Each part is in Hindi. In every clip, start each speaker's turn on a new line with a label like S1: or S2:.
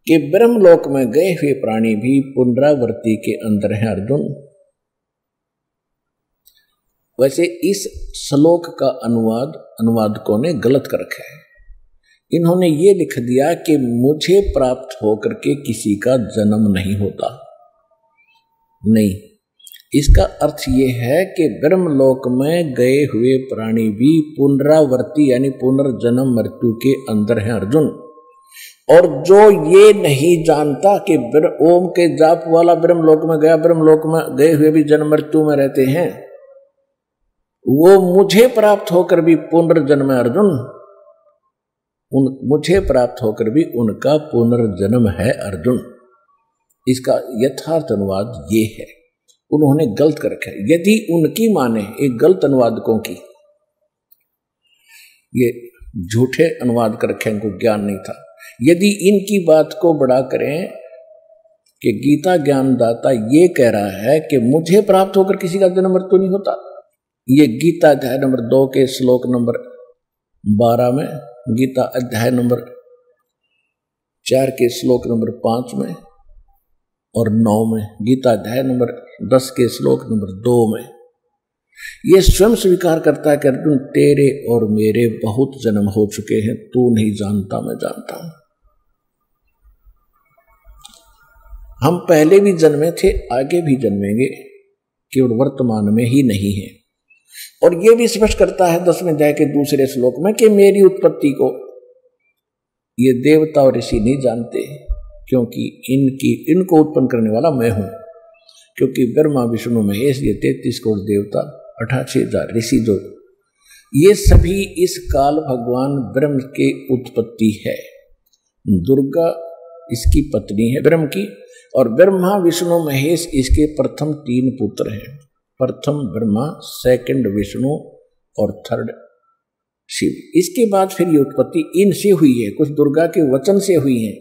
S1: कि ब्रह्मलोक में गए हुए प्राणी भी पुनरावृत्ति के अंदर हैं अर्जुन। वैसे इस श्लोक का अनुवादकों ने गलत कर रखा है। इन्होंने ये लिख दिया कि मुझे प्राप्त होकर के किसी का जन्म नहीं होता। नहीं, इसका अर्थ ये है कि ब्रह्मलोक में गए हुए प्राणी भी पुनरावृत्ति यानी पुनर्जन्म मृत्यु के अंदर हैं अर्जुन। और जो ये नहीं जानता कि ओम के जाप वाला ब्रह्मलोक में गया, ब्रह्मलोक में गए हुए भी जन्म मृत्यु में रहते हैं, वो मुझे प्राप्त होकर भी पुनर्जन्म है अर्जुन। मुझे प्राप्त होकर भी उनका पुनर्जन्म है अर्जुन। इसका यथार्थ अनुवाद ये है। उन्होंने गलत कर रखा है। यदि उनकी माने एक गलत अनुवादकों की, ये झूठे अनुवाद कर रखे, इनको ज्ञान नहीं था। यदि इनकी बात को बड़ा करें कि गीता ज्ञानदाता ये कह रहा है कि मुझे प्राप्त होकर किसी का जन्म मृत्यु नहीं होता, ये गीता अध्याय नंबर 2 के श्लोक नंबर 12 में, गीता अध्याय नंबर 4 के श्लोक नंबर 5 में और 9 में, गीता अध्याय नंबर 10 के श्लोक नंबर 2 में ये स्वयं स्वीकार करता है कि अर्जुन तेरे और मेरे बहुत जन्म हो चुके हैं, तू नहीं जानता मैं जानता हूं। हम पहले भी जन्मे थे, आगे भी जन्मेंगे, केवल वर्तमान में ही नहीं है। और यह भी स्पष्ट करता है 10वें अध्याय के दूसरे श्लोक में कि मेरी उत्पत्ति को ये देवता और ऋषि नहीं जानते, क्योंकि इनको उत्पन्न करने वाला मैं हूं। क्योंकि ब्रह्मा विष्णु महेश ये 33 करोड़ देवता, 88,000 ऋषि, जो ये सभी इस काल भगवान ब्रह्म के उत्पत्ति है। दुर्गा इसकी पत्नी है ब्रह्म की, और ब्रह्मा विष्णु महेश इसके प्रथम 3 पुत्र हैं। प्रथम ब्रह्मा, सेकंड विष्णु और थर्ड शिव। इसके बाद फिर ये उत्पत्ति इनसे हुई है, कुछ दुर्गा के वचन से हुई है।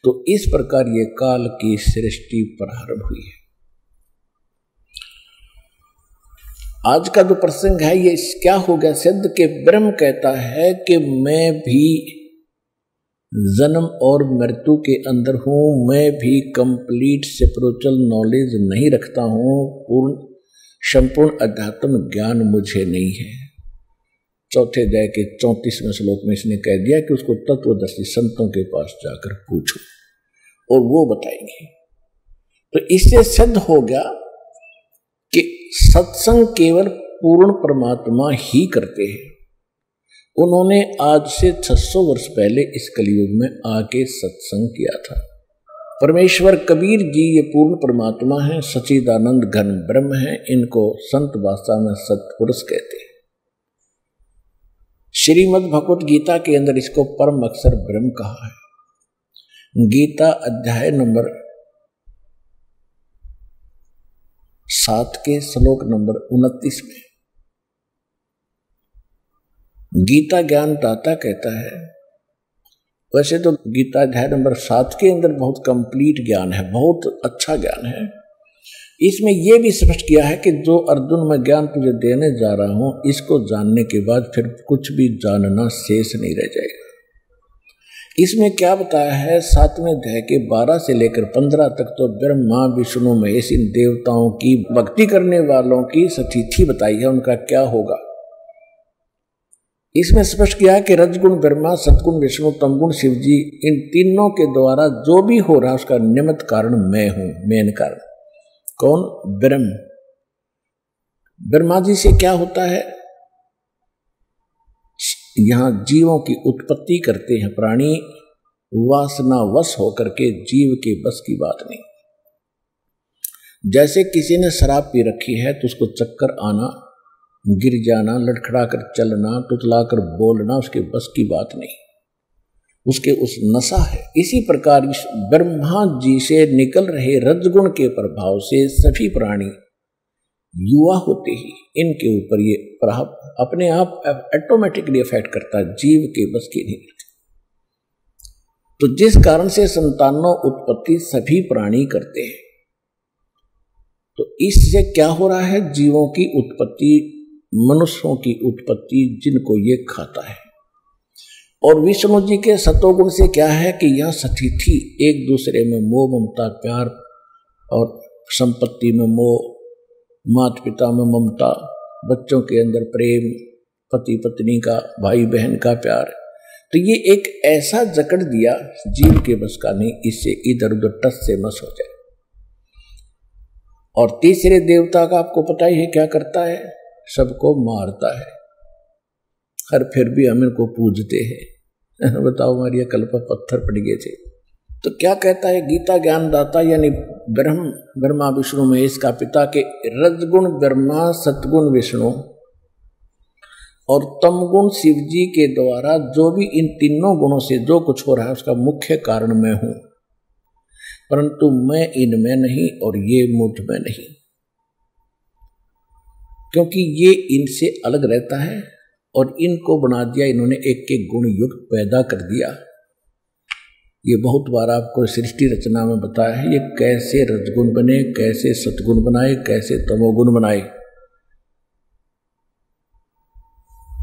S1: तो इस प्रकार ये काल की सृष्टि प्रारंभ हुई है। आज का जो प्रसंग है ये क्या हो गया सिद्ध के ब्रह्म कहता है कि मैं भी जन्म और मृत्यु के अंदर हूं, मैं भी कंप्लीट स्पिरिचुअल नॉलेज नहीं रखता हूं, संपूर्ण अध्यात्म ज्ञान मुझे नहीं है। चौथे अध्याय के 34वें श्लोक में इसने कह दिया कि उसको तत्वदर्शी संतों के पास जाकर पूछो और वो बताएंगे। तो इससे सिद्ध हो गया कि सत्संग केवल पूर्ण परमात्मा ही करते हैं। उन्होंने आज से 600 वर्ष पहले इस कलयुग में आके सत्संग किया था। परमेश्वर कबीर जी ये पूर्ण परमात्मा है, सच्चिदानंद घन ब्रह्म है। इनको संत भाषा में सत्पुरुष कहते हैं। श्रीमद् भगवत गीता के अंदर इसको परम अक्षर ब्रह्म कहा है। गीता अध्याय नंबर 7 के श्लोक नंबर 29 में गीता ज्ञान दाता कहता है। वैसे तो गीता अध्याय नंबर 7 के अंदर बहुत कंप्लीट ज्ञान है, बहुत अच्छा ज्ञान है। इसमें यह भी स्पष्ट किया है कि जो अर्जुन मैं ज्ञान तुझे देने जा रहा हूं, इसको जानने के बाद फिर कुछ भी जानना शेष नहीं रह जाएगा। इसमें क्या बताया है 7वें अध्याय के 12 से लेकर 15 तक तो ब्रह्मा विष्णु महेश इन देवताओं की भक्ति करने वालों की स्थिति बताई है, उनका क्या होगा। इसमें स्पष्ट किया है कि रजगुण ब्रह्मा, सतगुण विष्णु, तमगुण शिव जी, इन तीनों के द्वारा जो भी हो रहा है उसका निमित्त कारण मैं हूं, मेन कारण। कौन? ब्रह्म। ब्रह्मा जी से क्या होता है? यहां जीवों की उत्पत्ति करते हैं प्राणी, वासना वश होकर के, जीव के बस की बात नहीं। जैसे किसी ने शराब पी रखी है तो उसको चक्कर आना, गिर जाना, लड़खड़ा कर चलना, तुतला कर बोलना उसके बस की बात नहीं, उसके उस नशा है। इसी प्रकार इस ब्रह्मा जी से निकल रहे रजगुण के प्रभाव से सभी प्राणी युवा होते ही इनके ऊपर ये प्रभाव अपने आप ऑटोमेटिकली इफेक्ट करता है, जीव के बस की नहीं करती। तो जिस कारण से संतानों उत्पत्ति सभी प्राणी करते हैं, तो इससे क्या हो रहा है? जीवों की उत्पत्ति, मनुष्यों की उत्पत्ति जिनको ये खाता है। और विष्णु जी के सतोगुण से क्या है कि यह सतिथि एक दूसरे में मोह ममता प्यार और संपत्ति में मोह, माता पिता में ममता, बच्चों के अंदर प्रेम, पति पत्नी का, भाई बहन का प्यार, तो ये एक ऐसा जकड़ दिया जीव के बस का नहीं, इससे इधर उधर टस से मस हो जाए। और तीसरे देवता का आपको पता ही है क्या करता है, सबको मारता है, हर फिर भी हम इनको पूजते हैं। बताओ हमारी अकल पर पत्थर पड़ गए थे। तो क्या कहता है गीता ज्ञानदाता यानी ब्रह्मा विष्णु महेश का पिता के रजगुण ब्रह्मा, सतगुण विष्णु और तमगुण शिव जी के द्वारा जो भी इन तीनों गुणों से जो कुछ हो रहा है उसका मुख्य कारण मैं हूं, परंतु मैं इनमें नहीं और ये मुझ में नहीं, क्योंकि ये इनसे अलग रहता है और इनको बना दिया इन्होंने, एक एक गुण युक्त पैदा कर दिया। ये बहुत बार आपको सृष्टि रचना में बताया है, ये कैसे रजगुण बने, कैसे सतगुण बनाए, कैसे तमोगुण बनाए,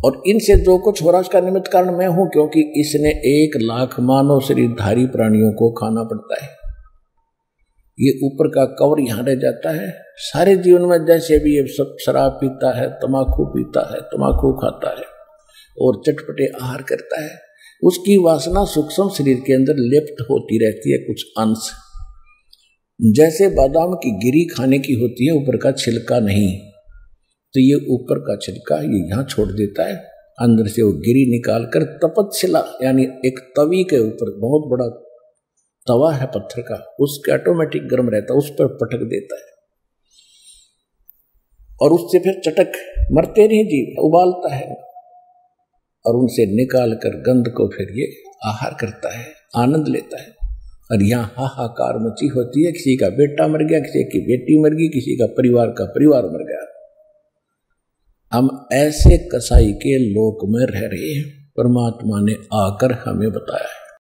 S1: और इनसे जो कुछ हो रहा उसका निमित्त कारण मैं हूं, क्योंकि इसने 1 लाख मानव शरीरधारी प्राणियों को खाना पड़ता है। ये ऊपर का कवर यहां रह जाता है। सारे जीवन में जैसे भी ये सब शराब पीता है, तम्बाकू पीता है, तम्बाकू खाता है और चटपटे आहार करता है, उसकी वासना सूक्ष्म शरीर के अंदर लिप्त होती रहती है कुछ अंश, जैसे बादाम की गिरी खाने की होती है, ऊपर का छिलका नहीं, तो ये ऊपर का छिलका ये यहाँ छोड़ देता है, अंदर से वो गिरी निकालकर तपतशिला यानी एक तवी के ऊपर, बहुत बड़ा तवा है पत्थर का, उसके ऑटोमेटिक गर्म रहता है, उस पर पटक देता है और उससे फिर चटक मरते नहीं जीव उबालता है और उनसे निकाल कर गंध को फिर ये आहार करता है, आनंद लेता है। और यहाँ हाहाकार मची होती है, किसी का बेटा मर गया, किसी की बेटी मर गई, किसी का परिवार मर गया। हम ऐसे कसाई के लोक में रह रहे हैं, परमात्मा ने आकर हमें बताया है।